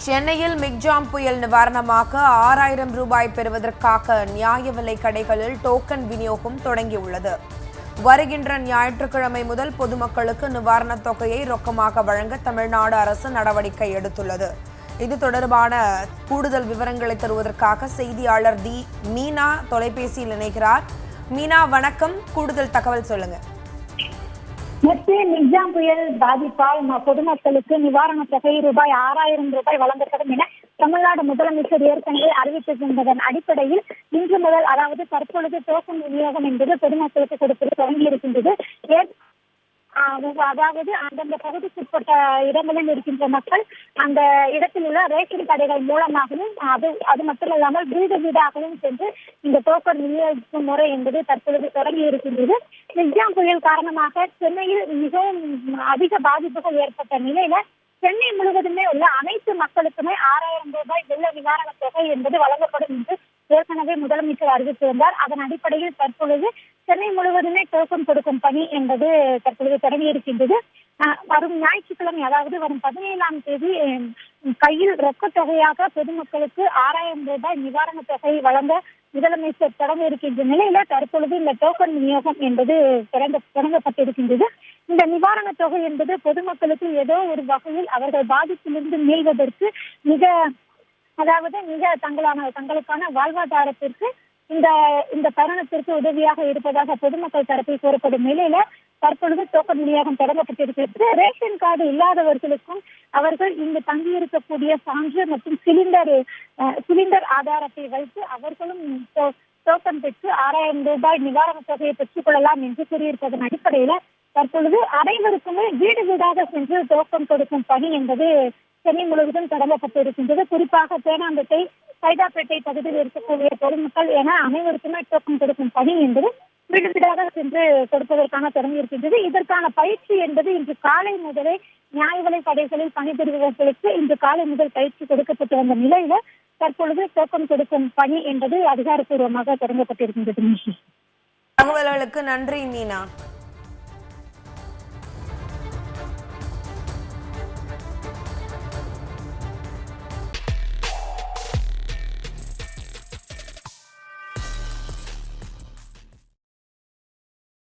சென்னையில் மிக்ஜாம் புயல் நிவாரணமாக 6000 ரூபாய் பெறுவதற்காக நியாய விலை கடைகளில் டோக்கன் விநியோகம் தொடங்கியுள்ளது. வருகின்ற ஞாயிற்றுக்கிழமை முதல் பொதுமக்களுக்கு நிவாரணத் தொகையை ரொக்கமாக வழங்க தமிழ்நாடு அரசு நடவடிக்கை எடுத்துள்ளது. இது தொடர்பான கூடுதல் விவரங்களை தருவதற்காக செய்தியாளர் மீனா தொலைபேசியில் இணைகிறார். மீனா, வணக்கம். கூடுதல் தகவல் சொல்லுங்க. மத்திய மிக்ஜாம் புயல் பாதிப்பால் பொதுமக்களுக்கு நிவாரணத் தொகை ரூபாய் 6000 ரூபாய் வழங்கப்படும் என தமிழ்நாடு முதலமைச்சர் ஏற்கனவே அறிவித்திருந்ததன் அடிப்படையில் இன்று முதல், அதாவது தற்பொழுது டோக்கன் விநியோகம் என்பது பொதுமக்களுக்கு கொடுப்பது தொடங்கியிருக்கின்றது. அதாவது அந்தந்த பகுதிக்குட்பட்ட இடங்களில் இருக்கின்ற மக்கள் அந்த இடத்தில் உள்ள ரேஷன் கடைகள் மூலமாகவும் அது மட்டுமல்லாமல் வீடு வீடாகவும் சென்று இந்த டோக்கன் விநியோகிக்கும் முறை என்பது தற்பொழுது தொடங்கி இருக்கின்றது. மிக்ஜாம் புயல் காரணமாக சென்னையில் மிகவும் அதிக பாதிப்புகள் ஏற்பட்ட நிலையில சென்னை முழுவதுமே உள்ள அனைத்து மக்களுக்குமே 6000 ரூபாய் வெள்ள நிவாரணத் தொகை என்பது வழங்கப்படும் என்று ஏற்கனவே முதலமைச்சர் அறிவித்திருந்தார். அதன் அடிப்படையில் தற்பொழுது சென்னை முழுவதுமே டோக்கன் கொடுக்கும் பணி என்பது தற்பொழுது தொடங்கி இருக்கின்றது. வரும் ஞாயிற்றுக்கிழமை, அதாவது வரும் 17ஆம் தேதி கையில் ரொக்க தொகையாக பொதுமக்களுக்கு 6000 ரூபாய் நிவாரணத் தொகை வழங்க முதலமைச்சர் தொடங்க இருக்கின்ற நிலையில தற்பொழுது இந்த டோக்கன் விநியோகம் என்பது தொடங்கப்பட்டிருக்கின்றது. இந்த நிவாரணத் தொகை என்பது பொதுமக்களுக்கு ஏதோ ஒரு வகையில் அவர்கள் பாதிப்பிலிருந்து மீள்வதற்கு மிக தங்களுக்கான வாழ்வாதாரத்திற்கு இந்த தருணத்திற்கு உதவியாக இருப்பதாக பொதுமக்கள் தரப்பில் கூறப்படும் நிலையில தற்பொழுது டோக்கன் விநியோகம் தொடங்கப்பட்டிருக்கிறது. ரேஷன் கார்டு இல்லாதவர்களுக்கும் அவர்கள் இங்கு தங்கியிருக்கக்கூடிய சான்று மற்றும் சிலிண்டர் ஆதாரத்தை வைத்து அவர்களும் டோக்கன் பெற்று 6000 ரூபாய் நிவாரணத் தொகையை பெற்றுக் கொள்ளலாம் என்று கூறியிருப்பதன் அடிப்படையில தற்பொழுது அனைவருக்குமே வீடு வீடாக சென்று டோக்கன் கொடுக்கும் பணி என்பது சென்னை முழுவதும் தொடங்கப்பட்டிருக்கின்றது. குறிப்பாக தேனாம்பேட்டை, சைதாப்பேட்டை பகுதியில் இருக்கக்கூடிய பொதுமக்கள் என அனைவருக்குமே டோக்கன் கொடுக்கும் பணி என்பது வீடு வீடாக சென்று கொடுப்பதற்கான தொடங்கி இருக்கின்றது. இதற்கான பயிற்சி என்பது இன்று காலை முதலே நியாய விலை கடைகளில் பணிபுரிபவர்களுக்கு இன்று காலை முதல் பயிற்சி கொடுக்கப்பட்டு வந்த நிலையில தற்பொழுது டோக்கன் கொடுக்கும் பணி என்பது அதிகாரப்பூர்வமாக தொடங்கப்பட்டிருக்கின்றது. தகவல்களுக்கு நன்றி மீனா.